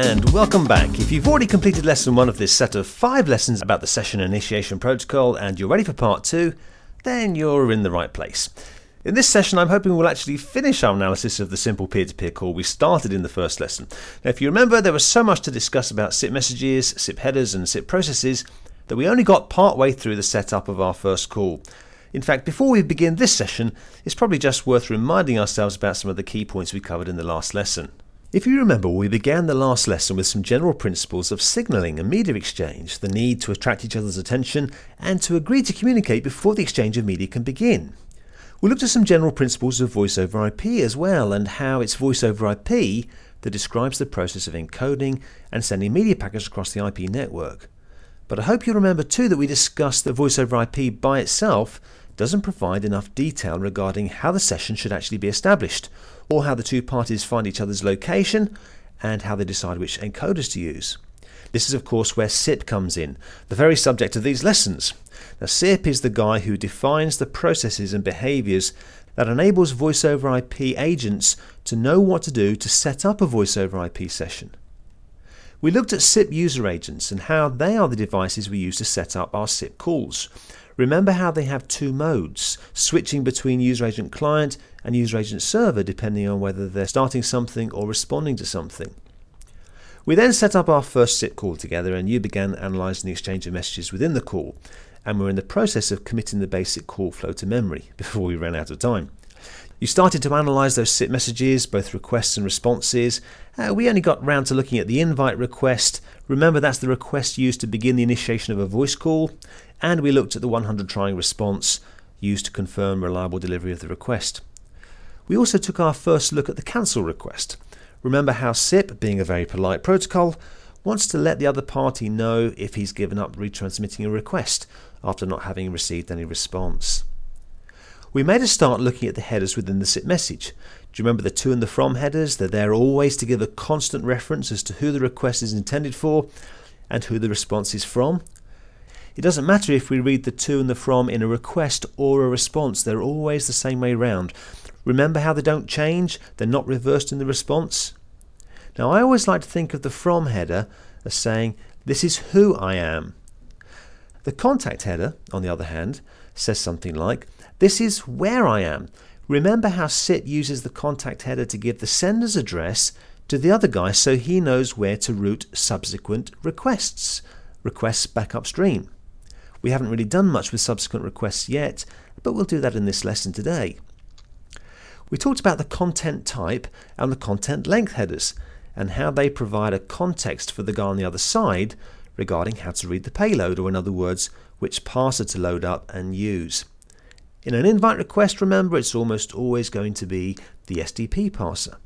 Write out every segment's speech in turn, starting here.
and welcome back. If you've already completed lesson 1 of this set of 5 lessons about the session initiation protocol and you're ready for part 2, then you're in the right place. In this session, I'm hoping we'll actually finish our analysis of the simple peer-to-peer call we started in the first lesson. Now, if you remember, there was so much to discuss about SIP messages, SIP headers and SIP processes that we only got part way through the setup of our first call. In fact, before we begin this session, it's probably just worth reminding ourselves about some of the key points we covered in the last lesson. If you remember, we began the last lesson with some general principles of signalling and media exchange, the need to attract each other's attention, and to agree to communicate before the exchange of media can begin. We looked at some general principles of voice over IP as well, and how it's voice over IP that describes the process of encoding and sending media packets across the IP network. But I hope you remember too that we discussed that voice over IP by itself doesn't provide enough detail regarding how the session should actually be established, or how the two parties find each other's location, and how they decide which encoders to use. This is of course where SIP comes in, the very subject of these lessons. Now, SIP is the guy who defines the processes and behaviours that enables voice over IP agents to know what to do to set up a voice over IP session. We looked at SIP user agents and how they are the devices we use to set up our SIP calls. Remember how they have two modes, switching between user agent client and user agent server depending on whether they're starting something or responding to something. We then set up our first SIP call together and you began analysing the exchange of messages within the call, and we're in the process of committing the basic call flow to memory before we ran out of time. You started to analyse those SIP messages, both requests and responses. We only got round to looking at the invite request. Remember, that's the request used to begin the initiation of a voice call. And we looked at the 100 trying response used to confirm reliable delivery of the request. We also took our first look at the cancel request. Remember how SIP, being a very polite protocol, wants to let the other party know if he's given up retransmitting a request after not having received any response. We made a start looking at the headers within the SIP message. Do you remember the to and the from headers? They're there always to give a constant reference as to who the request is intended for and who the response is from. It doesn't matter if we read the to and the from in a request or a response, they're always the same way round. Remember how they don't change? They're not reversed in the response. Now, I always like to think of the from header as saying, this is who I am. The contact header, on the other hand, says something like, this is where I am. Remember how SIP uses the contact header to give the sender's address to the other guy so he knows where to route subsequent requests back upstream. We haven't really done much with subsequent requests yet, but we'll do that in this lesson today. We talked about the content type and the content length headers and how they provide a context for the guy on the other side regarding how to read the payload, or in other words, which parser to load up and use. In an invite request, remember, it's almost always going to be the SDP parser.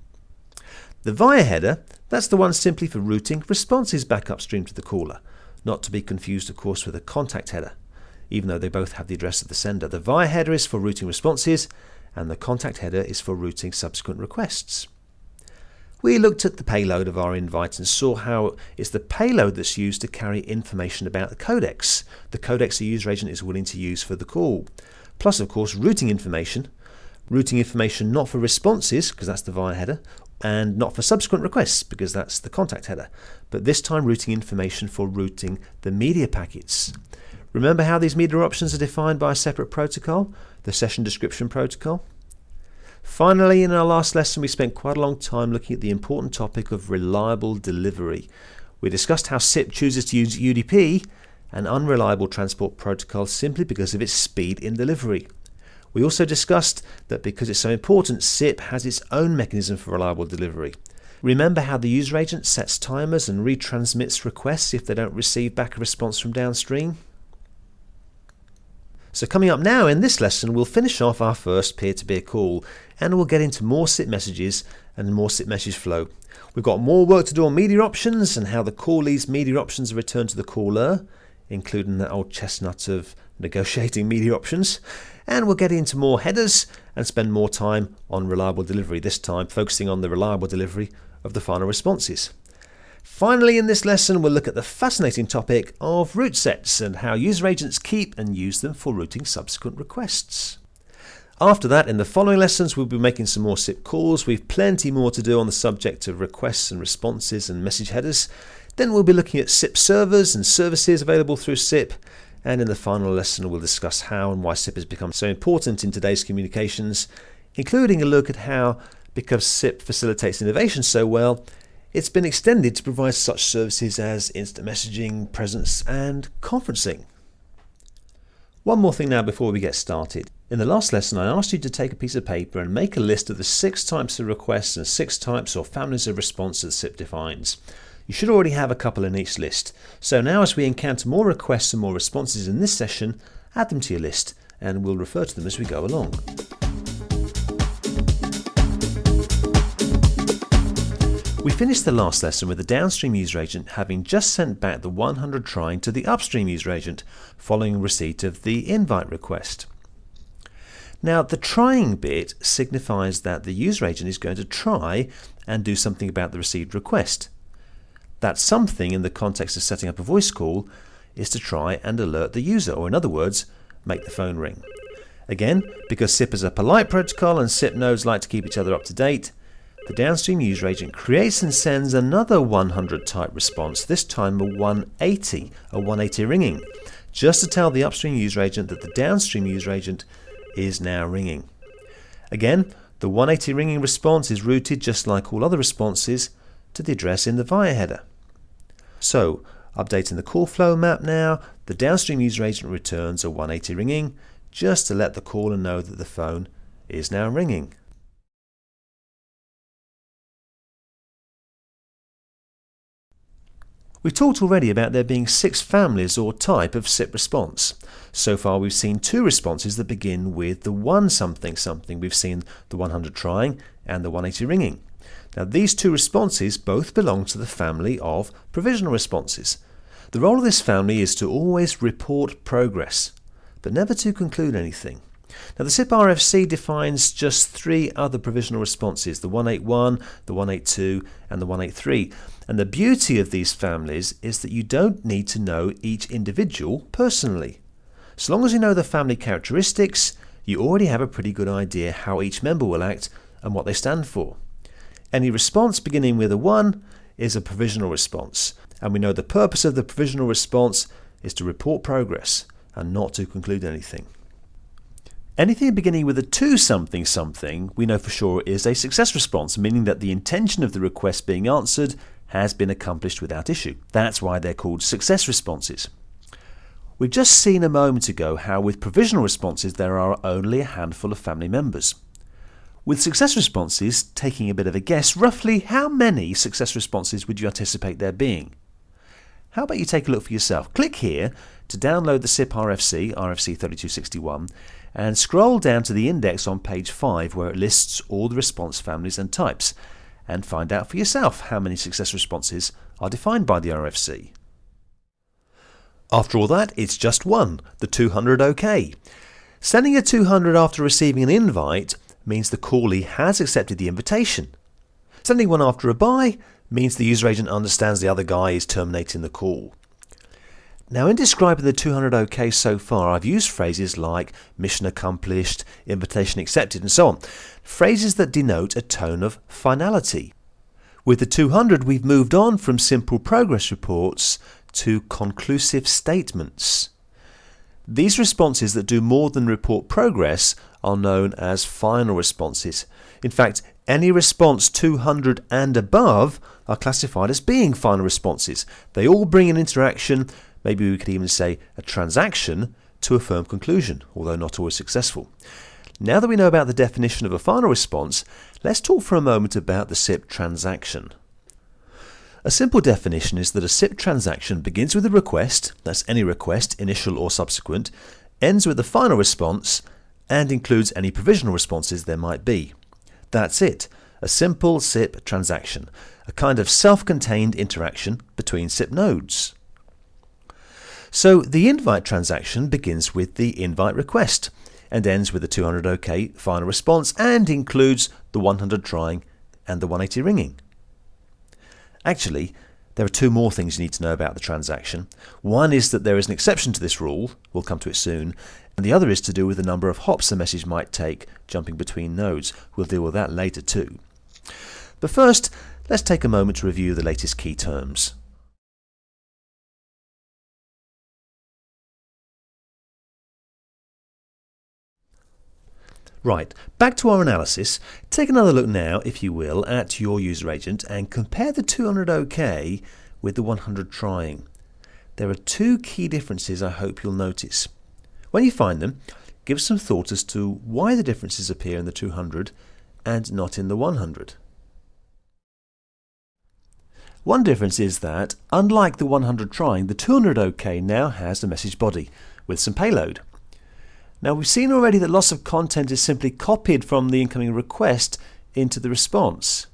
The via header, that's the one simply for routing responses back upstream to the caller, not to be confused, of course, with a contact header, even though they both have the address of the sender. The via header is for routing responses, and the contact header is for routing subsequent requests. We looked at the payload of our invite and saw how it's the payload that's used to carry information about the codecs a user agent is willing to use for the call. Plus, of course, routing information not for responses, because that's the via header, and not for subsequent requests, because that's the contact header, but this time routing information for routing the media packets. Remember how these media options are defined by a separate protocol, the session description protocol? Finally, in our last lesson, we spent quite a long time looking at the important topic of reliable delivery. We discussed how SIP chooses to use UDP, an unreliable transport protocol, simply because of its speed in delivery. We also discussed that because it's so important, SIP has its own mechanism for reliable delivery. Remember how the user agent sets timers and retransmits requests if they don't receive back a response from downstream? So coming up now in this lesson, we'll finish off our first peer-to-peer call, and we'll get into more SIP messages and more SIP message flow. We've got more work to do on media options and how the callee's media options are returned to the caller, including that old chestnut of negotiating media options. And we'll get into more headers and spend more time on reliable delivery, this time focusing on the reliable delivery of the final responses. Finally, in this lesson, we'll look at the fascinating topic of route sets and how user agents keep and use them for routing subsequent requests. After that, in the following lessons, we'll be making some more SIP calls. We've plenty more to do on the subject of requests and responses and message headers. Then we'll be looking at SIP servers and services available through SIP. And in the final lesson, we'll discuss how and why SIP has become so important in today's communications, including a look at how, because SIP facilitates innovation so well, it's been extended to provide such services as instant messaging, presence, and conferencing. One more thing now before we get started. In the last lesson, I asked you to take a piece of paper and make a list of the 6 types of requests and 6 types or families of response that SIP defines. You should already have a couple in each list. So now as we encounter more requests and more responses in this session, add them to your list and we'll refer to them as we go along. We finished the last lesson with the downstream user agent having just sent back the 100 trying to the upstream user agent following receipt of the invite request. Now the trying bit signifies that the user agent is going to try and do something about the received request. That something in the context of setting up a voice call is to try and alert the user, or in other words, make the phone ring. Again, because SIP is a polite protocol and SIP nodes like to keep each other up to date, the downstream user agent creates and sends another 100 type response, this time a 180 ringing, just to tell the upstream user agent that the downstream user agent is now ringing. Again, the 180 ringing response is routed, just like all other responses, to the address in the VIA header. So, updating the call flow map now, the downstream user agent returns a 180 ringing, just to let the caller know that the phone is now ringing. We've talked already about there being 6 families or type of SIP response. So far we've seen 2 responses that begin with the 1 something something. We've seen the 100 trying and the 180 ringing. Now these 2 responses both belong to the family of provisional responses. The role of this family is to always report progress, but never to conclude anything. Now the SIP RFC defines just 3 other provisional responses, the 181, the 182 and the 183. And the beauty of these families is that you don't need to know each individual personally. So long as you know the family characteristics, you already have a pretty good idea how each member will act and what they stand for. Any response beginning with a 1 is a provisional response, and we know the purpose of the provisional response is to report progress and not to conclude anything. Anything beginning with a 2 something something we know for sure is a success response, meaning that the intention of the request being answered has been accomplished without issue. That's why they're called success responses. We've just seen a moment ago how with provisional responses there are only a handful of family members. With success responses, taking a bit of a guess, roughly how many success responses would you anticipate there being? How about you take a look for yourself? Click here to download the SIP RFC, RFC 3261, and scroll down to the index on page 5 where it lists all the response families and types, and find out for yourself how many success responses are defined by the RFC. After all that, it's just one, the 200 OK. Sending a 200 after receiving an invite means the callee has accepted the invitation. Sending one after a bye means the user agent understands the other guy is terminating the call. Now in describing the 200 OK so far, I've used phrases like mission accomplished, invitation accepted and so on. Phrases that denote a tone of finality. With the 200 we've moved on from simple progress reports to conclusive statements. These responses that do more than report progress are known as final responses. In fact, any response 200 and above are classified as being final responses. They all bring an interaction, maybe we could even say a transaction, to a firm conclusion, although not always successful. Now that we know about the definition of a final response, let's talk for a moment about the SIP transaction. A simple definition is that a SIP transaction begins with a request, that's any request, initial or subsequent, ends with a final response, and includes any provisional responses there might be. That's it, a simple SIP transaction, a kind of self-contained interaction between SIP nodes. So the invite transaction begins with the invite request and ends with the 200 OK final response and includes the 100 trying and the 180 ringing. Actually, There are two more things you need to know about the transaction. One is that there is an exception to this rule, we'll come to it soon, and the other is to do with the number of hops a message might take jumping between nodes. We'll deal with that later too. But first, let's take a moment to review the latest key terms. Right, back to our analysis. Take another look now, if you will, at your user agent and compare the 200 OK with the 100 trying. There are two key differences I hope you'll notice. When you find them, give some thought as to why the differences appear in the 200 and not in the 100. One difference is that, unlike the 100 trying, the 200 OK now has a message body with some payload. Now we've seen already that lots of content is simply copied from the incoming request into the response.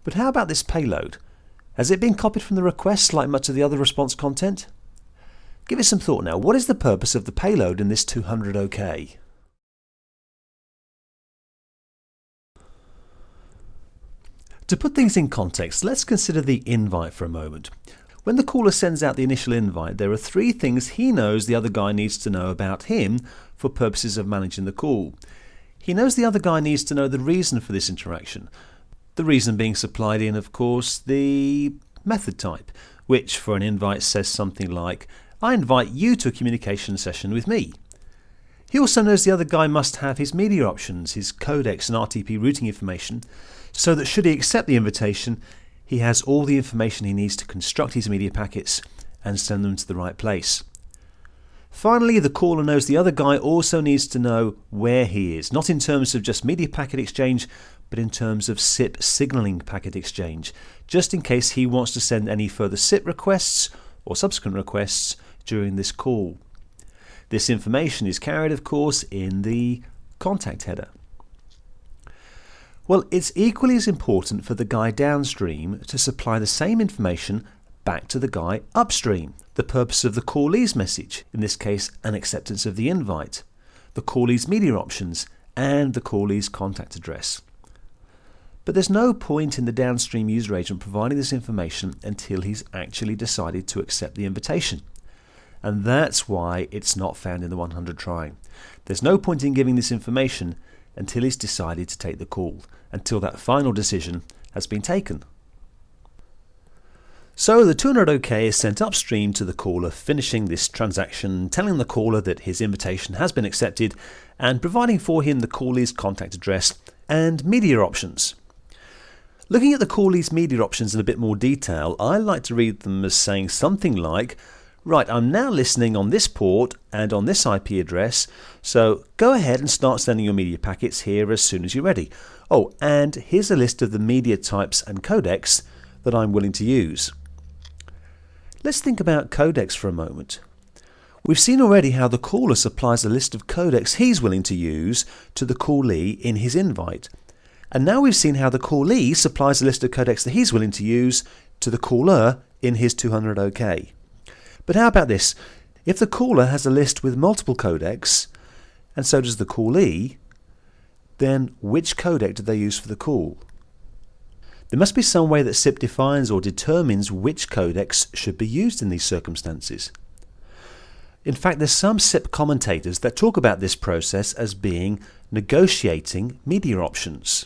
But how about this payload? Has it been copied from the request like much of the other response content? Give it some thought now. What is the purpose of the payload in this 200 OK? To put things in context, let's consider the invite for a moment. When the caller sends out the initial invite, there are three things he knows the other guy needs to know about him for purposes of managing the call. He knows the other guy needs to know the reason for this interaction. The reason being supplied in, of course, the method type, which for an invite says something like, I invite you to a communication session with me. He also knows the other guy must have his media options, his codecs and RTP routing information, so that should he accept the invitation, he has all the information he needs to construct his media packets and send them to the right place. Finally, the caller knows the other guy also needs to know where he is, not in terms of just media packet exchange, but in terms of SIP signaling packet exchange, just in case he wants to send any further SIP requests or subsequent requests during this call. This information is carried, of course, in the contact header. Well, it's equally as important for the guy downstream to supply the same information back to the guy upstream. The purpose of the callee's message, in this case an acceptance of the invite, the callee's media options, and the callee's contact address. But there's no point in the downstream user agent providing this information until he's actually decided to accept the invitation. And that's why it's not found in the 100 trying. There's no point in giving this information until he's decided to take the call, until that final decision has been taken. So the 200 OK is sent upstream to the caller, finishing this transaction, telling the caller that his invitation has been accepted and providing for him the callee's contact address and media options. Looking at the callee's media options in a bit more detail, I like to read them as saying something like, right, I'm now listening on this port and on this IP address, so go ahead and start sending your media packets here as soon as you're ready. Oh, and here's a list of the media types and codecs that I'm willing to use. Let's think about codecs for a moment. We've seen already how the caller supplies a list of codecs he's willing to use to the callee in his invite. And now we've seen how the callee supplies a list of codecs that he's willing to use to the caller in his 200 OK. But how about this? If the caller has a list with multiple codecs, and so does the callee, then which codec do they use for the call? There must be some way that SIP defines or determines which codecs should be used in these circumstances. In fact, there's some SIP commentators that talk about this process as being negotiating media options.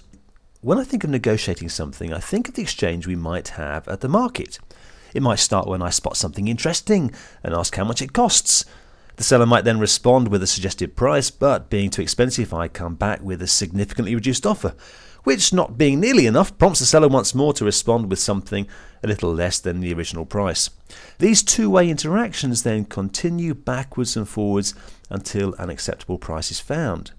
When I think of negotiating something, I think of the exchange we might have at the market. It might start when I spot something interesting and ask how much it costs. The seller might then respond with a suggested price, but being too expensive, I come back with a significantly reduced offer, which, not being nearly enough, prompts the seller once more to respond with something a little less than the original price. These two-way interactions then continue backwards and forwards until an acceptable price is found.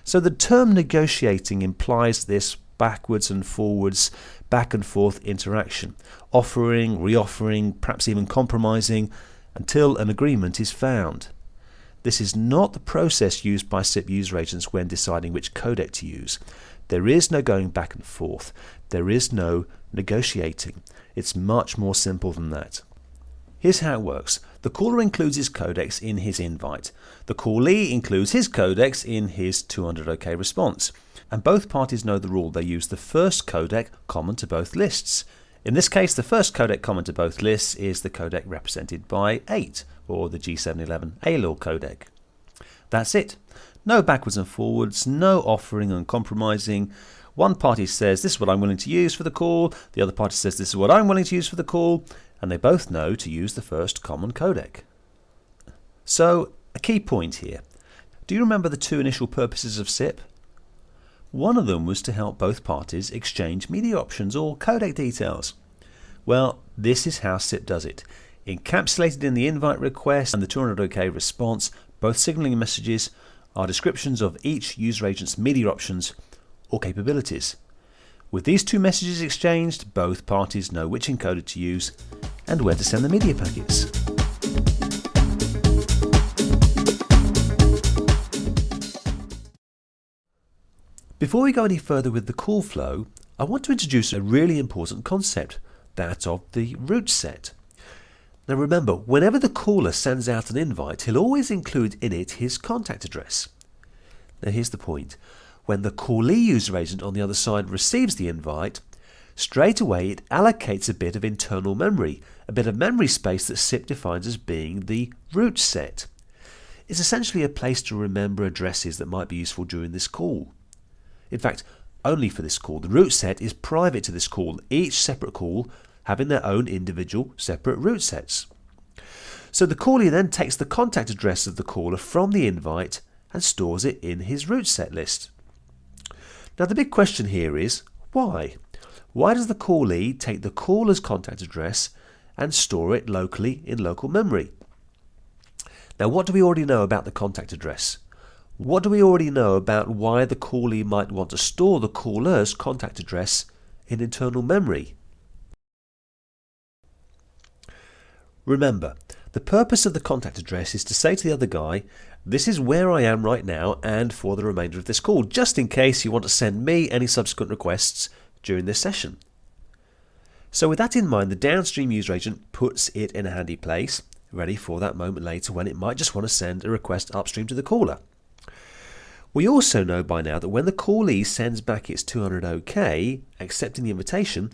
So the term negotiating implies this backwards and forwards, back and forth interaction, offering, reoffering, perhaps even compromising, until an agreement is found. This is not the process used by SIP user agents when deciding which codec to use. There is no going back and forth. There is no negotiating. It's much more simple than that. Here's how it works. The caller includes his codecs in his invite. The callee includes his codecs in his 200 OK response. And both parties know the rule. They use the first codec common to both lists. In this case, the first codec common to both lists is the codec represented by 8, or the G711 ALIL codec. That's it. No backwards and forwards, no offering and compromising. One party says this is what I'm willing to use for the call, the other party says this is what I'm willing to use for the call, and they both know to use the first common codec. So, a key point here. Do you remember the two initial purposes of SIP? One of them was to help both parties exchange media options or codec details. Well, this is how SIP does it. Encapsulated in the invite request and the 200OK response, both signaling messages are descriptions of each user agent's media options or capabilities. With these two messages exchanged, both parties know which encoder to use and where to send the media packets. Before we go any further with the call flow, I want to introduce a really important concept, that of the route set. Now remember, whenever the caller sends out an invite, he'll always include in it his contact address. Now here's the point. When the callee user agent on the other side receives the invite, straight away it allocates a bit of internal memory, a bit of memory space that SIP defines as being the route set. It's essentially a place to remember addresses that might be useful during this call. In fact, only for this call. The route set is private to this call, each separate call having their own individual separate route sets. So the callee then takes the contact address of the caller from the invite and stores it in his route set list. Now the big question here is, why? Why does the callee take the caller's contact address and store it locally in local memory? Now what do we already know about the contact address? What do we already know about why the callee might want to store the caller's contact address in internal memory? Remember, the purpose of the contact address is to say to the other guy, this is where I am right now and for the remainder of this call, just in case you want to send me any subsequent requests during this session. So with that in mind, the downstream user agent puts it in a handy place, ready for that moment later when it might just want to send a request upstream to the caller. We also know by now that when the callee sends back its 200 OK, accepting the invitation,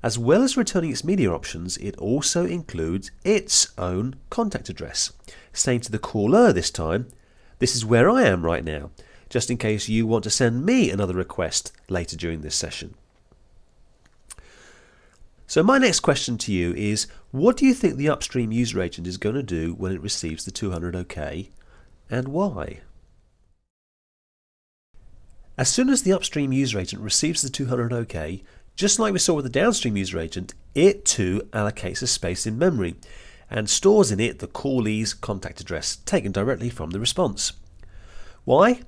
as well as returning its media options, it also includes its own contact address, saying to the caller this time, this is where I am right now, just in case you want to send me another request later during this session. So my next question to you is, what do you think the upstream user agent is going to do when it receives the 200 OK, and why? As soon as the upstream user agent receives the 200 OK, just like we saw with the downstream user agent, it too allocates a space in memory and stores in it the callee's contact address taken directly from the response. Why?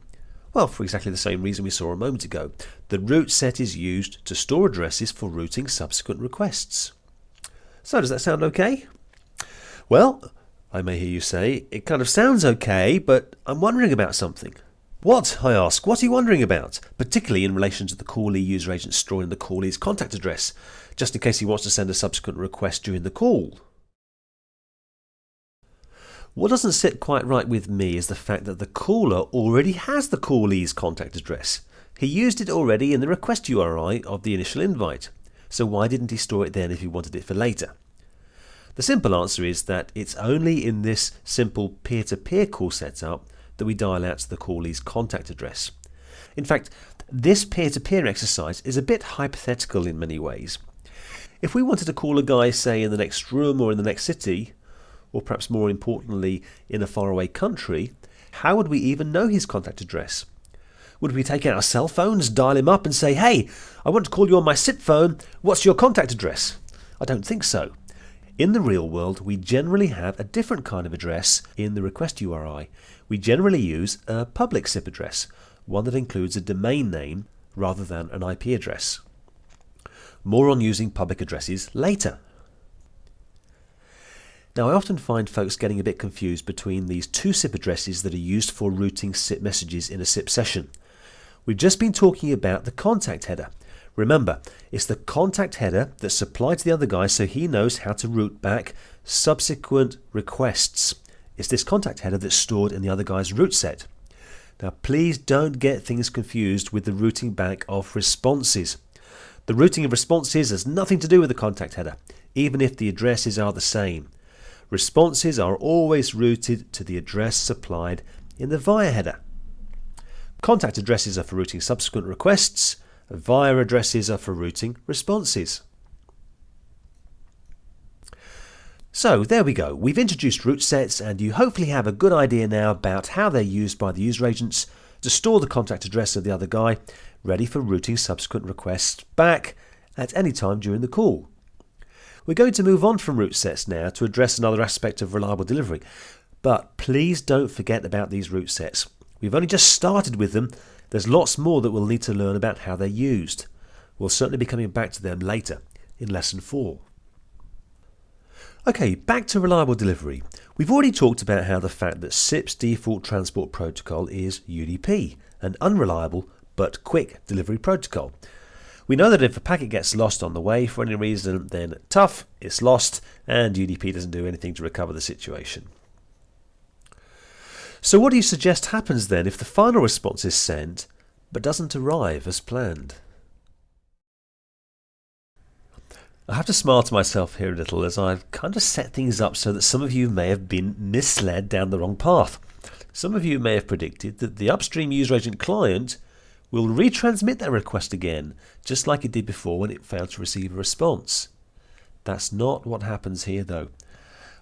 Well, for exactly the same reason we saw a moment ago. The route set is used to store addresses for routing subsequent requests. So does that sound okay? Well, I may hear you say, it kind of sounds okay, but I'm wondering about something. What, I ask, what are you wondering about, particularly in relation to the callee user agent storing the callee's contact address, just in case he wants to send a subsequent request during the call? What doesn't sit quite right with me is the fact that the caller already has the callee's contact address. He used it already in the request URI of the initial invite, so why didn't he store it then if he wanted it for later? The simple answer is that it's only in this simple peer-to-peer call setup that we dial out to the callee's contact address. In fact, this peer-to-peer exercise is a bit hypothetical in many ways. If we wanted to call a guy, say, in the next room or in the next city, or perhaps more importantly, in a faraway country, how would we even know his contact address? Would we take out our cell phones, dial him up and say, hey, I want to call you on my SIP phone, what's your contact address? I don't think so. In the real world, we generally have a different kind of address in the request URI. We generally use a public SIP address, one that includes a domain name rather than an IP address. More on using public addresses later. Now, I often find folks getting a bit confused between these two SIP addresses that are used for routing SIP messages in a SIP session. We've just been talking about the contact header. Remember, it's the contact header that's supplied to the other guy so he knows how to route back subsequent requests. It's this contact header that's stored in the other guy's route set. Now please don't get things confused with the routing back of responses. The routing of responses has nothing to do with the contact header, even if the addresses are the same. Responses are always routed to the address supplied in the via header. Contact addresses are for routing subsequent requests. Via addresses are for routing responses. So there we go. We've introduced route sets, and you hopefully have a good idea now about how they're used by the user agents to store the contact address of the other guy, ready for routing subsequent requests back at any time during the call. We're going to move on from route sets now to address another aspect of reliable delivery. But please don't forget about these route sets. We've only just started with them. There's lots more that we'll need to learn about how they're used. We'll certainly be coming back to them later in Lesson 4. Okay, back to reliable delivery. We've already talked about how the fact that SIP's default transport protocol is UDP, an unreliable but quick delivery protocol. We know that if a packet gets lost on the way for any reason, then tough, it's lost, and UDP doesn't do anything to recover the situation. So what do you suggest happens then if the final response is sent but doesn't arrive as planned? I have to smile to myself here a little, as I've kind of set things up so that some of you may have been misled down the wrong path. Some of you may have predicted that the upstream user agent client will retransmit that request again, just like it did before when it failed to receive a response. That's not what happens here though.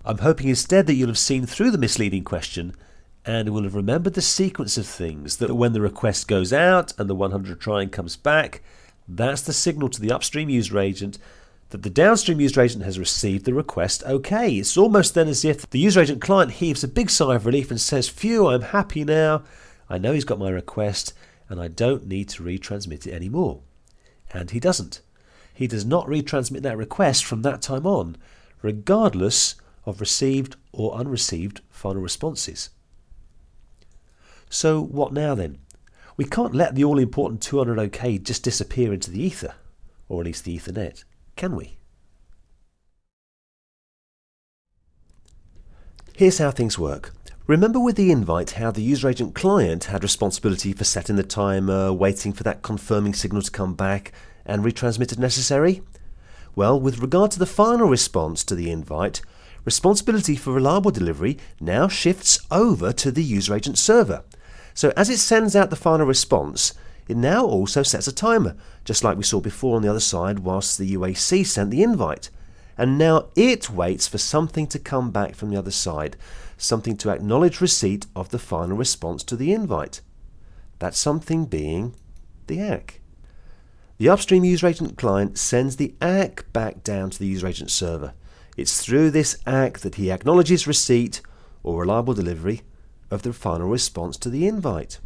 I'm hoping instead that you'll have seen through the misleading question and will have remembered the sequence of things, that when the request goes out and the 100 trying comes back, that's the signal to the upstream user agent that the downstream user agent has received the request okay. It's almost then as if the user agent client heaves a big sigh of relief and says, phew, I'm happy now. I know he's got my request and I don't need to retransmit it anymore. And he doesn't. He does not retransmit that request from that time on, regardless of received or unreceived final responses. So what now then? We can't let the all-important 200 OK just disappear into the ether, or at least the Ethernet, can we? Here's how things work. Remember with the invite how the user agent client had responsibility for setting the timer, waiting for that confirming signal to come back and retransmit if necessary? Well, with regard to the final response to the invite, responsibility for reliable delivery now shifts over to the user agent server. So as it sends out the final response, it now also sets a timer, just like we saw before on the other side whilst the UAC sent the invite. And now it waits for something to come back from the other side, something to acknowledge receipt of the final response to the invite. That something being the ACK. The upstream user agent client sends the ACK back down to the user agent server. It's through this ACK that he acknowledges receipt or reliable delivery of the final response to the invite.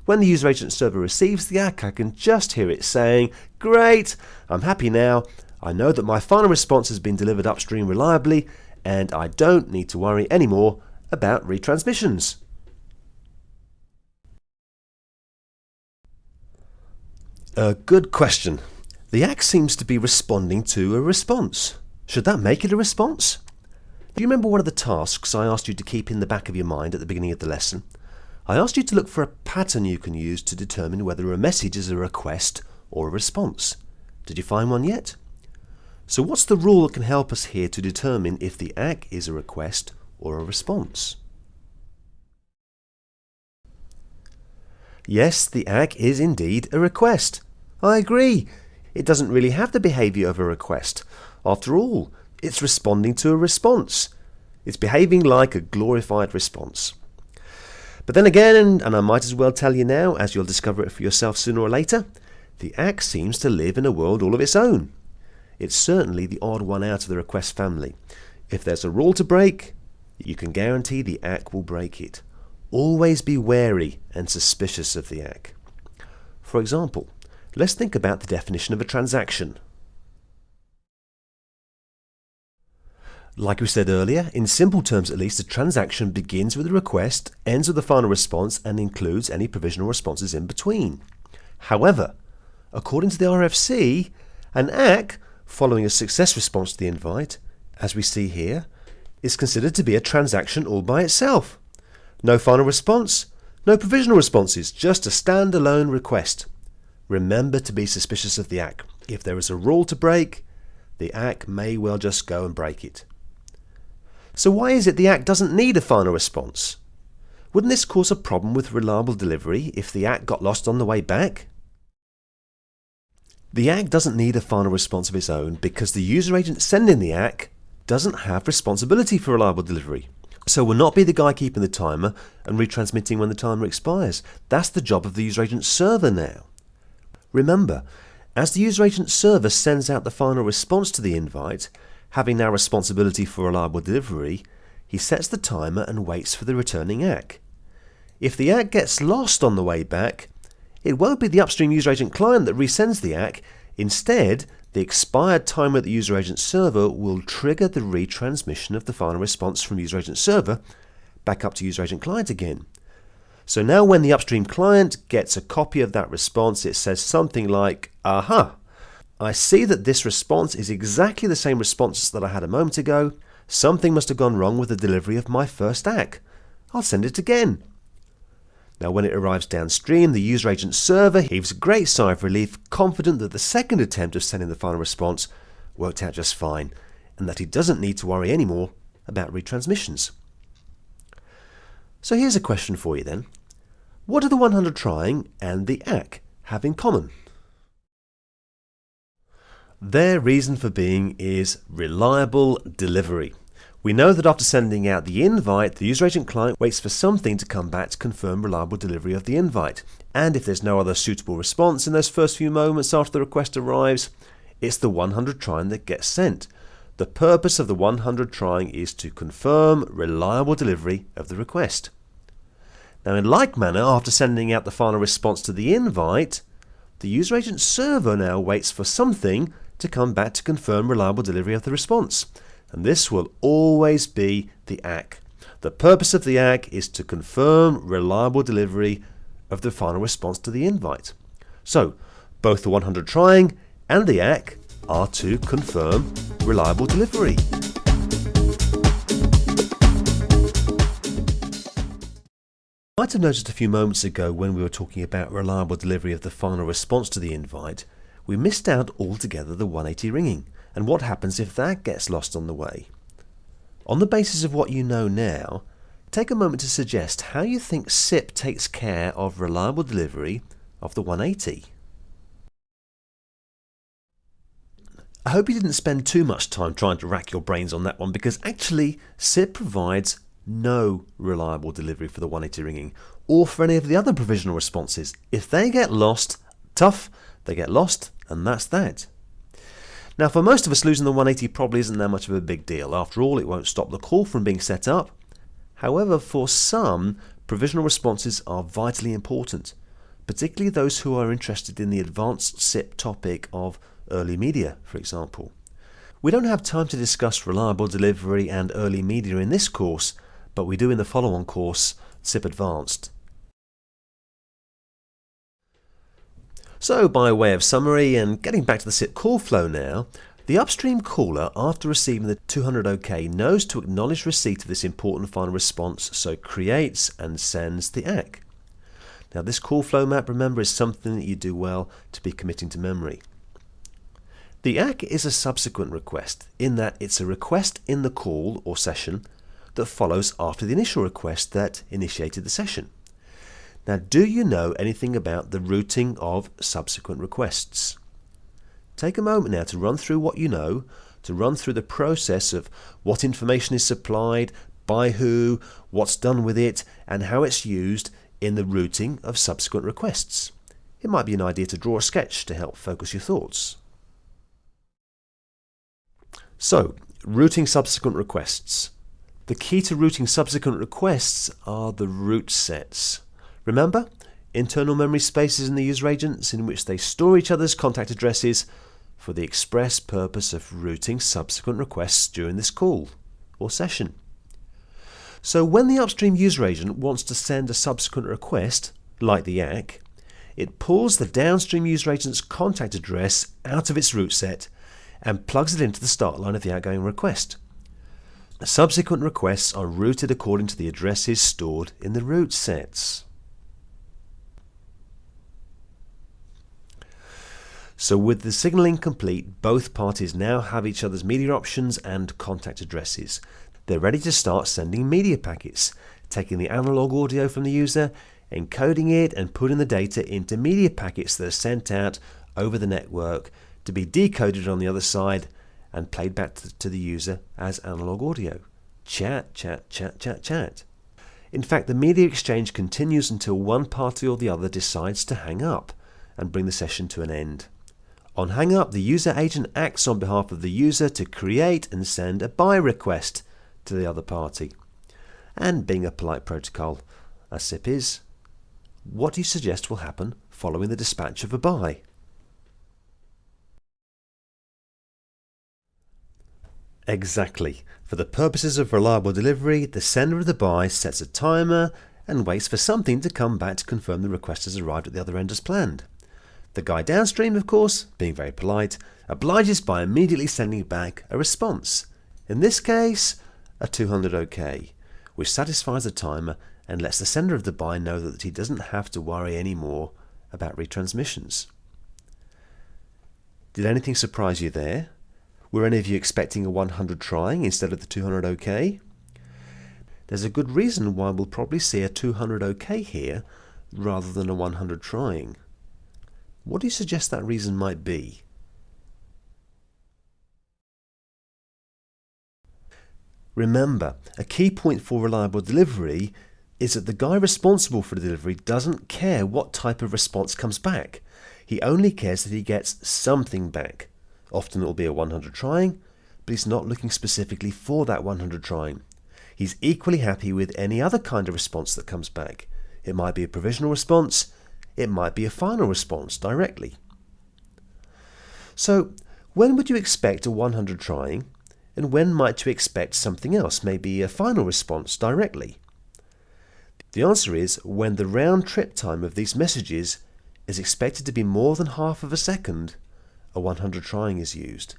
When the user agent server receives the ACK, I can just hear it saying, great, I'm happy now. I know that my final response has been delivered upstream reliably, and I don't need to worry anymore about retransmissions. A good question. The ACK seems to be responding to a response. Should that make it a response? Do you remember one of the tasks I asked you to keep in the back of your mind at the beginning of the lesson? I asked you to look for a pattern you can use to determine whether a message is a request or a response. Did you find one yet? So what's the rule that can help us here to determine if the ACK is a request or a response? Yes, the ACK is indeed a request. I agree. It doesn't really have the behavior of a request. After all, it's responding to a response. It's behaving like a glorified response. But then again, and I might as well tell you now, as you'll discover it for yourself sooner or later, the ACK seems to live in a world all of its own. It's certainly the odd one out of the request family. If there's a rule to break, you can guarantee the ACK will break it. Always be wary and suspicious of the ACK. For example, let's think about the definition of a transaction. Like we said earlier, in simple terms at least, a transaction begins with a request, ends with a final response, and includes any provisional responses in between. However, according to the RFC, an ACK following a success response to the invite, as we see here, is considered to be a transaction all by itself. No final response, no provisional responses, just a standalone request. Remember to be suspicious of the ACK. If there is a rule to break, the ACK may well just go and break it. So why is it the ACK doesn't need a final response? Wouldn't this cause a problem with reliable delivery if the ACK got lost on the way back? The ACK doesn't need a final response of its own because the user agent sending the ACK doesn't have responsibility for reliable delivery. So will not be the guy keeping the timer and retransmitting when the timer expires. That's the job of the user agent server now. Remember, as the user agent server sends out the final response to the invite, having now responsibility for reliable delivery, he sets the timer and waits for the returning ACK. If the ACK gets lost on the way back, it won't be the upstream user agent client that resends the ACK. Instead, the expired timer at the user agent server will trigger the retransmission of the final response from user agent server back up to user agent client again. So now when the upstream client gets a copy of that response, it says something like, "Aha! I see that this response is exactly the same response that I had a moment ago. Something must have gone wrong with the delivery of my first ACK. I'll send it again." Now when it arrives downstream, the user agent server heaves a great sigh of relief, confident that the second attempt of sending the final response worked out just fine, and that he doesn't need to worry anymore about retransmissions. So here's a question for you then. What do the 100 trying and the ACK have in common? Their reason for being is reliable delivery. We know that after sending out the invite, the user agent client waits for something to come back to confirm reliable delivery of the invite. And if there's no other suitable response in those first few moments after the request arrives, it's the 100 trying that gets sent. The purpose of the 100 trying is to confirm reliable delivery of the request. Now in like manner, after sending out the final response to the invite, the user agent server now waits for something to come back to confirm reliable delivery of the response. And this will always be the ACK. The purpose of the ACK is to confirm reliable delivery of the final response to the invite. So both the 100 trying and the ACK are to confirm reliable delivery. You might have noticed a few moments ago when we were talking about reliable delivery of the final response to the invite, we missed out altogether the 180 ringing. And what happens if that gets lost on the way? On the basis of what you know now, take a moment to suggest how you think SIP takes care of reliable delivery of the 180. I hope you didn't spend too much time trying to rack your brains on that one, because actually SIP provides no reliable delivery for the 180 ringing or for any of the other provisional responses. If they get lost, tough, they get lost, and that's that. Now for most of us, losing the 180 probably isn't that much of a big deal. After all, it won't stop the call from being set up. However, for some, provisional responses are vitally important, particularly those who are interested in the advanced SIP topic of early media, for example. We don't have time to discuss reliable delivery and early media in this course, but we do in the follow-on course, SIP Advanced. So by way of summary and getting back to the SIP call flow now, the upstream caller, after receiving the 200 OK, knows to acknowledge receipt of this important final response, so creates and sends the ACK. Now this call flow map, remember, is something that you do well to be committing to memory. The ACK is a subsequent request in that it's a request in the call or session that follows after the initial request that initiated the session. Now, do you know anything about the routing of subsequent requests? Take a moment now to run through what you know, to run through the process of what information is supplied, by who, what's done with it, and how it's used in the routing of subsequent requests. It might be an idea to draw a sketch to help focus your thoughts. So, routing subsequent requests. The key to routing subsequent requests are the route sets. Remember, internal memory spaces in the user agents in which they store each other's contact addresses for the express purpose of routing subsequent requests during this call or session. So when the upstream user agent wants to send a subsequent request, like the ACK, it pulls the downstream user agent's contact address out of its route set and plugs it into the start line of the outgoing request. Subsequent requests are routed according to the addresses stored in the route sets. So with the signaling complete, both parties now have each other's media options and contact addresses. They're ready to start sending media packets, taking the analog audio from the user, encoding it and putting the data into media packets that are sent out over the network to be decoded on the other side and played back to the user as analog audio. Chat, chat, chat, chat, chat. In fact, the media exchange continues until one party or the other decides to hang up and bring the session to an end. On hang up, the user agent acts on behalf of the user to create and send a buy request to the other party. And being a polite protocol, as SIP is, what do you suggest will happen following the dispatch of a buy? Exactly. For the purposes of reliable delivery, the sender of the buy sets a timer and waits for something to come back to confirm the request has arrived at the other end as planned. The guy downstream, of course, being very polite, obliges by immediately sending back a response. In this case, a 200 OK, which satisfies the timer and lets the sender of the buy know that he doesn't have to worry anymore about retransmissions. Did anything surprise you there? Were any of you expecting a 100 trying instead of the 200 OK? There's a good reason why we'll probably see a 200 OK here rather than a 100 trying. What do you suggest that reason might be? Remember, a key point for reliable delivery is that the guy responsible for the delivery doesn't care what type of response comes back. He only cares that he gets something back. Often it will be a 100 trying, but he's not looking specifically for that 100 trying. He's equally happy with any other kind of response that comes back. It might be a provisional response, it might be a final response directly. So, when would you expect a 100 trying, and when might you expect something else, maybe a final response directly? The answer is when the round trip time of these messages is expected to be more than half of a second, a 100 trying is used.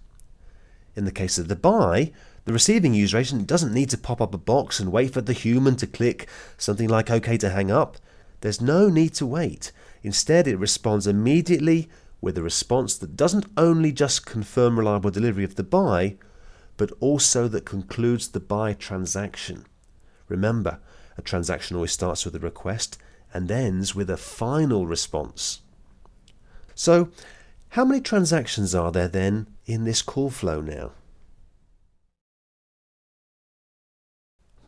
In the case of the buy, the receiving user agent doesn't need to pop up a box and wait for the human to click something like OK to hang up. There's no need to wait. Instead, it responds immediately with a response that doesn't only just confirm reliable delivery of the buy, but also that concludes the buy transaction. Remember, a transaction always starts with a request and ends with a final response. So, how many transactions are there then in this call flow now?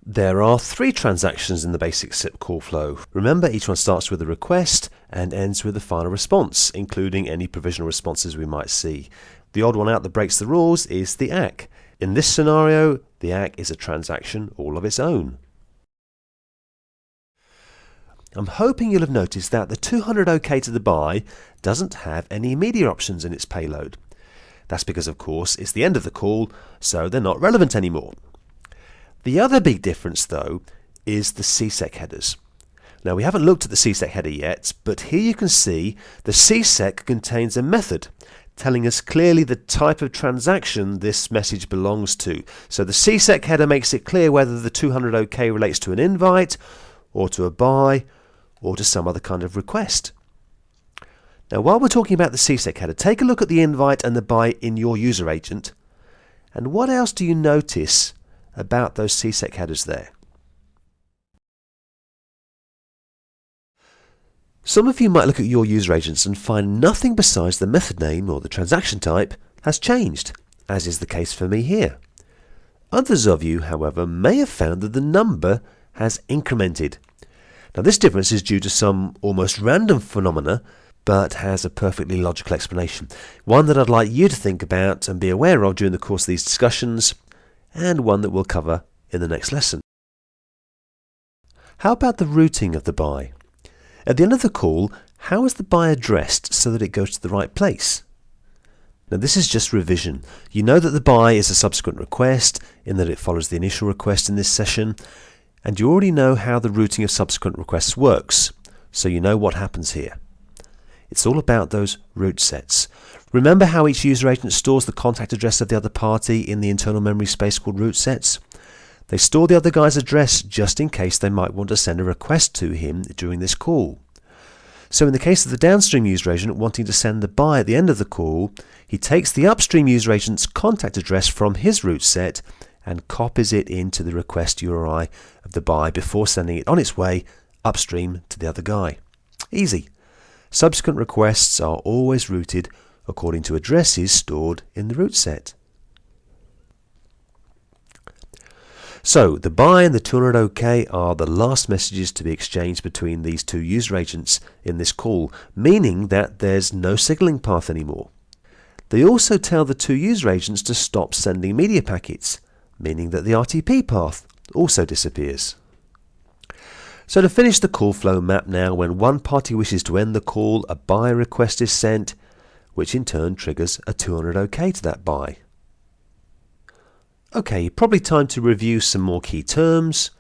There are 3 transactions in the basic SIP call flow. Remember, each one starts with a request and ends with a final response, including any provisional responses we might see. The odd one out that breaks the rules is the ACK. In this scenario, the ACK is a transaction all of its own. I'm hoping you'll have noticed that the 200 OK to the buy doesn't have any media options in its payload. That's because, of course, it's the end of the call, so they're not relevant anymore. The other big difference, though, is the CSEC headers. Now, we haven't looked at the CSEC header yet, but here you can see the CSEC contains a method telling us clearly the type of transaction this message belongs to. So the CSEC header makes it clear whether the 200 OK relates to an invite, or to a buy, or to some other kind of request. Now, while we're talking about the CSEC header, take a look at the invite and the buy in your user agent. And what else do you notice about those CSEC headers there? Some of you might look at your user agents and find nothing besides the method name or the transaction type has changed, as is the case for me here. Others of you, however, may have found that the number has incremented. Now, this difference is due to some almost random phenomena, but has a perfectly logical explanation. One that I'd like you to think about and be aware of during the course of these discussions, and one that we'll cover in the next lesson. How about the routing of the buy? At the end of the call, how is the buy addressed so that it goes to the right place? Now, this is just revision. You know that the buy is a subsequent request in that it follows the initial request in this session, and you already know how the routing of subsequent requests works, so you know what happens here. It's all about those route sets. Remember how each user agent stores the contact address of the other party in the internal memory space called route sets? They store the other guy's address just in case they might want to send a request to him during this call. So in the case of the downstream user agent wanting to send the buy at the end of the call, he takes the upstream user agent's contact address from his route set and copies it into the request URI of the buy before sending it on its way upstream to the other guy. Easy. Subsequent requests are always routed according to addresses stored in the route set. So the buy and the 200 OK are the last messages to be exchanged between these two user agents in this call, meaning that there's no signaling path anymore. They also tell the two user agents to stop sending media packets, meaning that the RTP path also disappears. So to finish the call flow map now, when one party wishes to end the call, a buy request is sent, which in turn triggers a 200 OK to that buy. Okay, probably time to review some more key terms.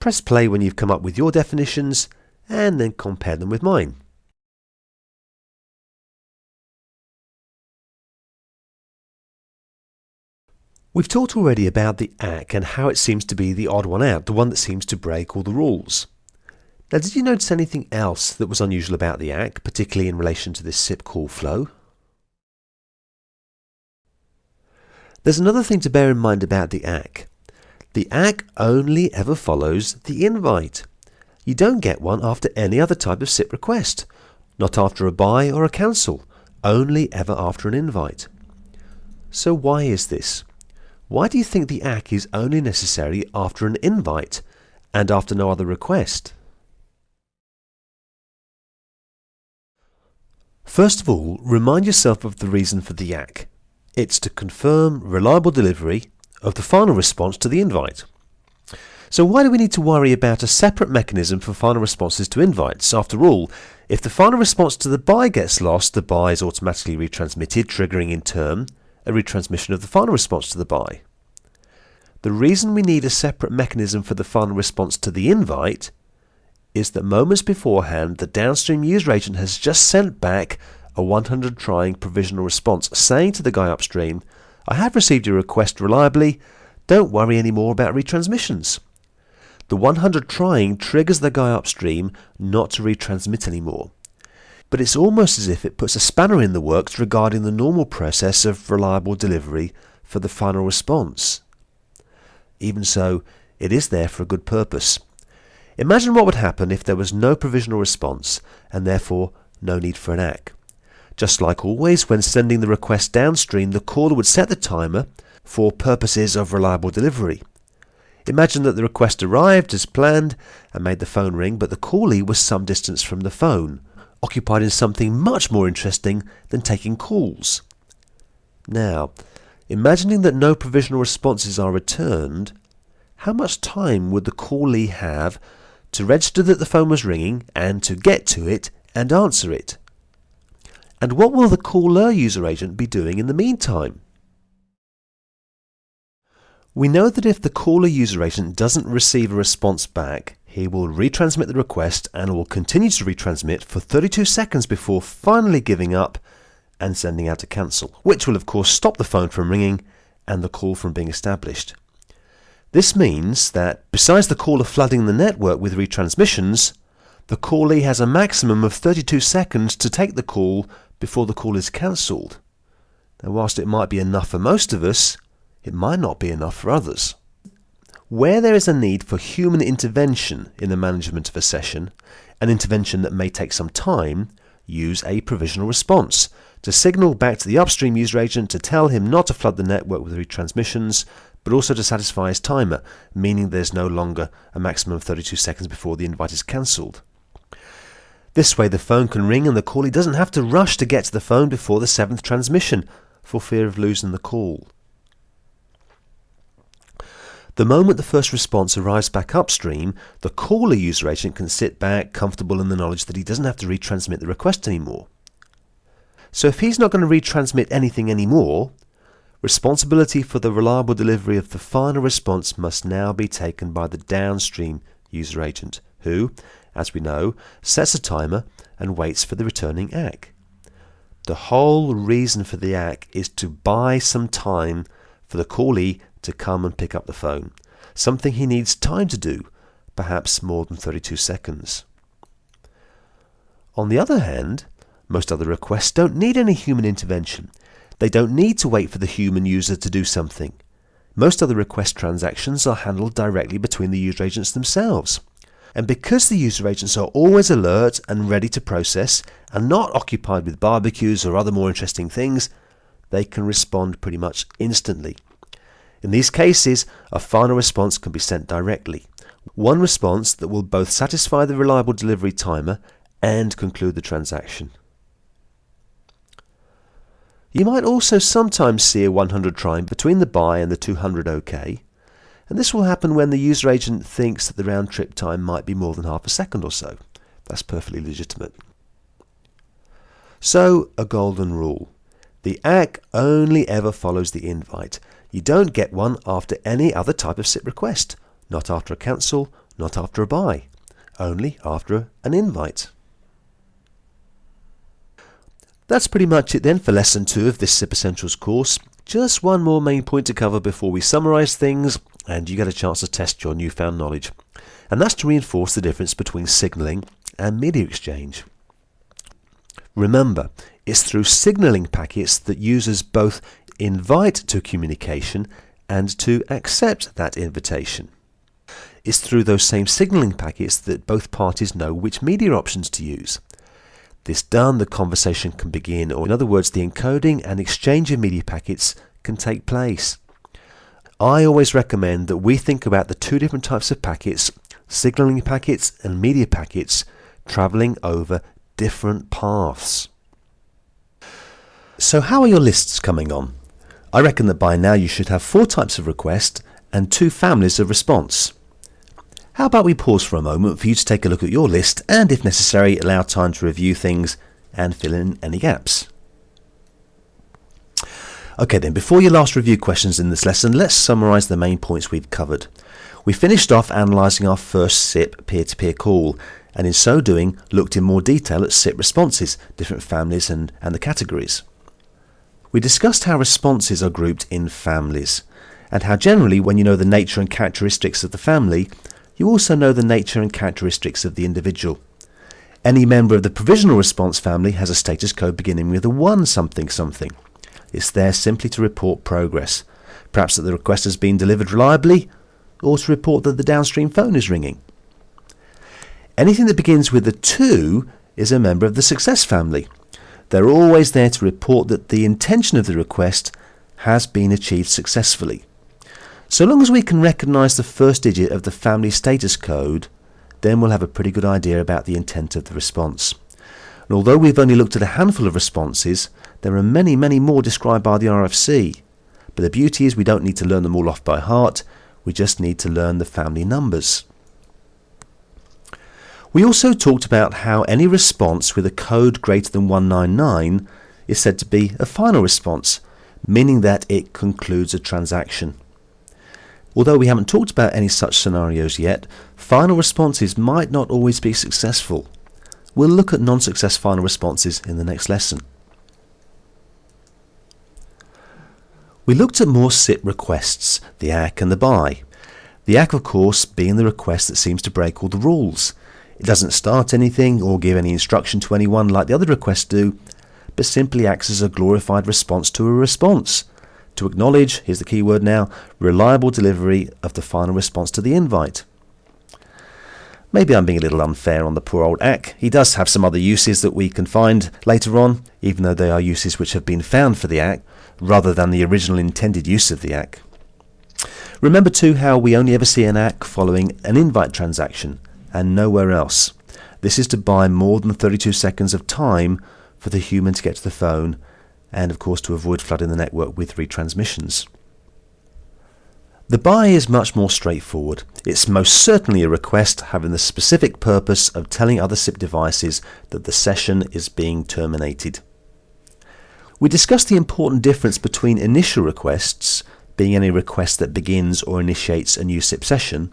Press play when you've come up with your definitions and then compare them with mine. We've talked already about the ACK and how it seems to be the odd one out, the one that seems to break all the rules. Now, did you notice anything else that was unusual about the ACK, particularly in relation to this SIP call flow? There's another thing to bear in mind about the ACK. The ACK only ever follows the invite. You don't get one after any other type of SIP request, not after a buy or a cancel, only ever after an invite. So why is this? Why do you think the ACK is only necessary after an invite and after no other request? First of all, remind yourself of the reason for the ACK. It's to confirm reliable delivery of the final response to the invite. So why do we need to worry about a separate mechanism for final responses to invites? After all, if the final response to the buy gets lost, the buy is automatically retransmitted, triggering in turn a retransmission of the final response to the buy. The reason we need a separate mechanism for the final response to the invite is that moments beforehand, the downstream user agent has just sent back a 100 trying provisional response saying to the guy upstream, I have received your request reliably, don't worry anymore about retransmissions. The 100 trying triggers the guy upstream not to retransmit anymore. But it's almost as if it puts a spanner in the works regarding the normal process of reliable delivery for the final response. Even so, it is there for a good purpose. Imagine what would happen if there was no provisional response and therefore no need for an ACK. Just like always, when sending the request downstream, the caller would set the timer for purposes of reliable delivery. Imagine that the request arrived as planned and made the phone ring, but the callee was some distance from the phone, occupied in something much more interesting than taking calls. Now, imagining that no provisional responses are returned, how much time would the callee have to register that the phone was ringing and to get to it and answer it? And what will the caller user agent be doing in the meantime? We know that if the caller user agent doesn't receive a response back, he will retransmit the request and will continue to retransmit for 32 seconds before finally giving up and sending out a cancel, which will of course stop the phone from ringing and the call from being established. This means that besides the caller flooding the network with retransmissions, the callee has a maximum of 32 seconds to take the call before the call is cancelled. Now, whilst it might be enough for most of us, it might not be enough for others. Where there is a need for human intervention in the management of a session, an intervention that may take some time, use a provisional response to signal back to the upstream user agent to tell him not to flood the network with retransmissions, but also to satisfy his timer, meaning there's no longer a maximum of 32 seconds before the invite is cancelled. This way the phone can ring and the callee doesn't have to rush to get to the phone before the 7th transmission for fear of losing the call. The moment the first response arrives back upstream, the caller user agent can sit back comfortable in the knowledge that he doesn't have to retransmit the request anymore. So if he's not going to retransmit anything anymore, responsibility for the reliable delivery of the final response must now be taken by the downstream user agent, who, as we know, sets a timer and waits for the returning ACK. The whole reason for the ACK is to buy some time for the callee to come and pick up the phone, something he needs time to do, perhaps more than 32 seconds. On the other hand, most other requests don't need any human intervention. They don't need to wait for the human user to do something. Most other request transactions are handled directly between the user agents themselves. And because the user agents are always alert and ready to process and not occupied with barbecues or other more interesting things, they can respond pretty much instantly. In these cases, a final response can be sent directly. One response that will both satisfy the reliable delivery timer and conclude the transaction. You might also sometimes see a 100 try between the buy and the 200 OK, and this will happen when the user agent thinks that the round trip time might be more than half a second or so. That's perfectly legitimate. So, a golden rule. The ACK only ever follows the invite. You don't get one after any other type of SIP request. Not after a cancel, not after a buy. Only after an invite. That's pretty much it then for Lesson 2 of this SIP Essentials course. Just one more main point to cover before we summarise things and you get a chance to test your newfound knowledge. And that's to reinforce the difference between signalling and media exchange. Remember, it's through signalling packets that users both invite to communication and to accept that invitation. It's through those same signalling packets that both parties know which media options to use. This done, the conversation can begin, or in other words, the encoding and exchange of media packets can take place. I always recommend that we think about the two different types of packets, signalling packets and media packets, travelling over different paths. So how are your lists coming on? I reckon that by now you should have 4 types of request and 2 families of response. How about we pause for a moment for you to take a look at your list and, if necessary, allow time to review things and fill in any gaps. Okay then, before your last review questions in this lesson, let's summarise the main points we've covered. We finished off analysing our first SIP peer-to-peer call, and in so doing looked in more detail at SIP responses, different families and the categories. We discussed how responses are grouped in families, and how generally when you know the nature and characteristics of the family, you also know the nature and characteristics of the individual. Any member of the provisional response family has a status code beginning with a 1 something something. It's there simply to report progress, perhaps that the request has been delivered reliably, or to report that the downstream phone is ringing. Anything that begins with a 2 is a member of the success family. They're always there to report that the intention of the request has been achieved successfully. So long as we can recognise the first digit of the family status code, then we'll have a pretty good idea about the intent of the response. And although we've only looked at a handful of responses, there are many, many more described by the RFC. But the beauty is we don't need to learn them all off by heart, we just need to learn the family numbers. We also talked about how any response with a code greater than 199 is said to be a final response, meaning that it concludes a transaction. Although we haven't talked about any such scenarios yet, final responses might not always be successful. We'll look at non-success final responses in the next lesson. We looked at more SIP requests, the ACK and the buy. The ACK, of course, being the request that seems to break all the rules. It doesn't start anything or give any instruction to anyone like the other requests do, but simply acts as a glorified response to a response. To acknowledge, here's the key word now, reliable delivery of the final response to the invite. Maybe I'm being a little unfair on the poor old ACK. He does have some other uses that we can find later on, even though they are uses which have been found for the ACK, rather than the original intended use of the ACK. Remember too how we only ever see an ACK following an invite transaction, and nowhere else. This is to buy more than 32 seconds of time for the human to get to the phone, and of course to avoid flooding the network with retransmissions. The buy is much more straightforward. It's most certainly a request having the specific purpose of telling other SIP devices that the session is being terminated. We discussed the important difference between initial requests, being any request that begins or initiates a new SIP session,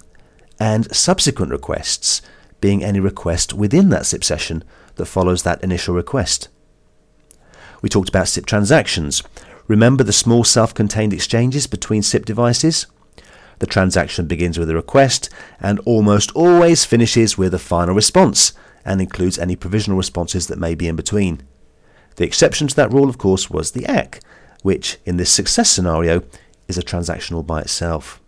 and subsequent requests, being any request within that SIP session that follows that initial request. We talked about SIP transactions. Remember the small self-contained exchanges between SIP devices? The transaction begins with a request and almost always finishes with a final response, and includes any provisional responses that may be in between. The exception to that rule, of course, was the ACK, which in this success scenario is a transactional by itself.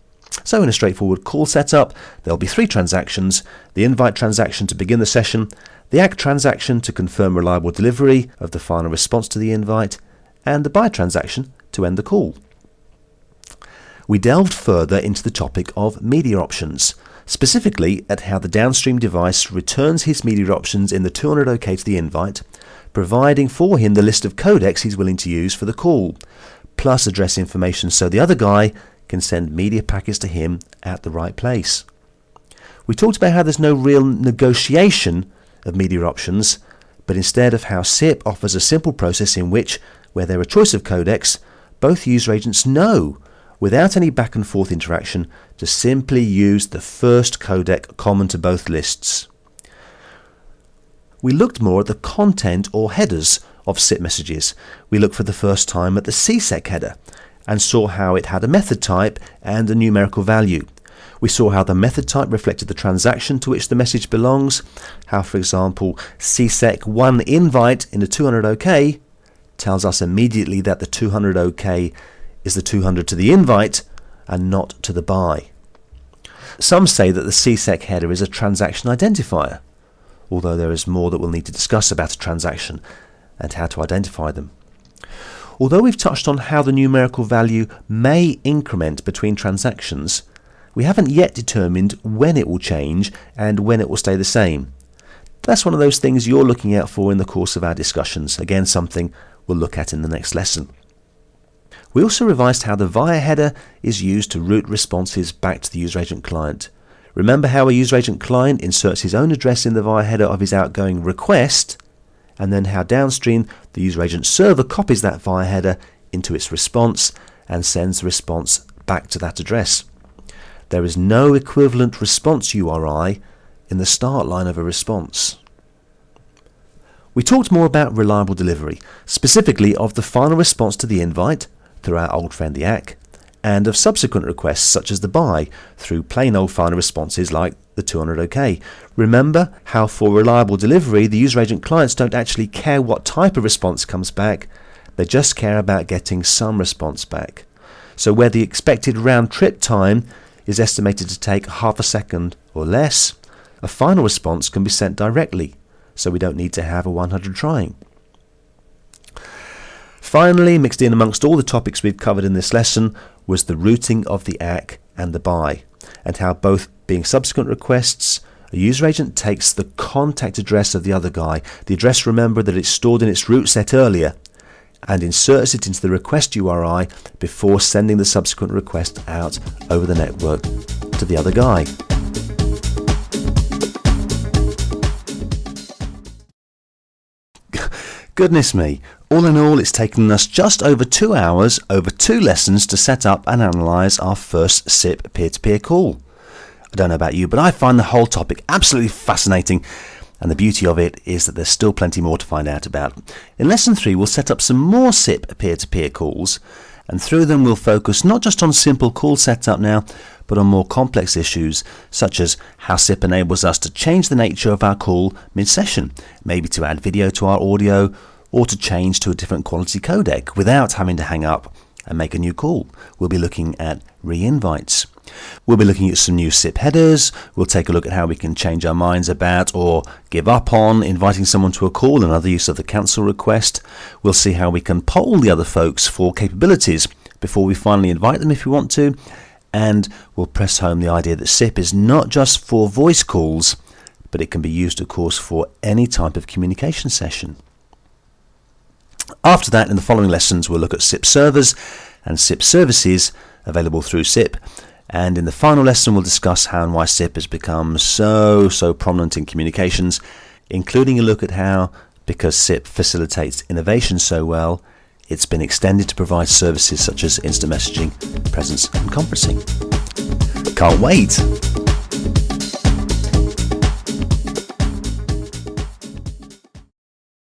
So in a straightforward call setup, there'll be 3 transactions: the invite transaction to begin the session, the ACK transaction to confirm reliable delivery of the final response to the invite, and the buy transaction to end the call. We delved further into the topic of media options, specifically at how the downstream device returns his media options in the 200 OK to the invite, providing for him the list of codecs he's willing to use for the call, plus address information so the other guy can send media packets to him at the right place. We talked about how there's no real negotiation of media options, but instead of how SIP offers a simple process in which, where there are choice of codecs, both user agents know, without any back and forth interaction, to simply use the first codec common to both lists. We looked more at the content or headers of SIP messages. We looked for the first time at the CSEC header and saw how it had a method type and a numerical value. We saw how the method type reflected the transaction to which the message belongs, how, for example, CSEC1 invite in the 200 OK tells us immediately that the 200 OK is the 200 to the invite and not to the buy. Some say that the CSEC header is a transaction identifier, although there is more that we'll need to discuss about a transaction and how to identify them. Although we've touched on how the numerical value may increment between transactions, we haven't yet determined when it will change and when it will stay the same. That's one of those things you're looking out for in the course of our discussions. Again, something we'll look at in the next lesson. We also revised how the via header is used to route responses back to the user agent client. Remember how a user agent client inserts his own address in the via header of his outgoing request, and then how downstream the user agent server copies that via header into its response and sends the response back to that address. There is no equivalent response URI in the start line of a response. We talked more about reliable delivery, specifically of the final response to the invite through our old friend the ACK, and of subsequent requests such as the buy through plain old final responses like the 200 OK. Remember how for reliable delivery the user agent clients don't actually care what type of response comes back, they just care about getting some response back. So where the expected round trip time is estimated to take half a second or less, a final response can be sent directly, so we don't need to have a 100 trying. Finally, mixed in amongst all the topics we've covered in this lesson was the routing of the ACK and the buy, and how both being subsequent requests, a user agent takes the contact address of the other guy, the address, remember, that it's stored in its root set earlier, and inserts it into the request URI before sending the subsequent request out over the network to the other guy. Goodness me, all in all it's taken us just over 2 hours over 2 lessons to set up and analyse our first SIP peer-to-peer call. I don't know about you, but I find the whole topic absolutely fascinating, and the beauty of it is that there's still plenty more to find out about. In lesson 3 we'll set up some more SIP peer-to-peer calls, and through them we'll focus not just on simple call setup now, but on more complex issues such as how SIP enables us to change the nature of our call mid-session, maybe to add video to our audio or to change to a different quality codec without having to hang up and make a new call. We'll be looking at re-invites. We'll be looking at some new SIP headers. We'll take a look at how we can change our minds about or give up on inviting someone to a call and other use of the cancel request. We'll see how we can poll the other folks for capabilities before we finally invite them if we want to. And we'll press home the idea that SIP is not just for voice calls, but it can be used, of course, for any type of communication session. After that, in the following lessons, we'll look at SIP servers and SIP services available through SIP. And in the final lesson, we'll discuss how and why SIP has become so prominent in communications, including a look at how, because SIP facilitates innovation so well, it's been extended to provide services such as instant messaging, presence and conferencing. Can't wait!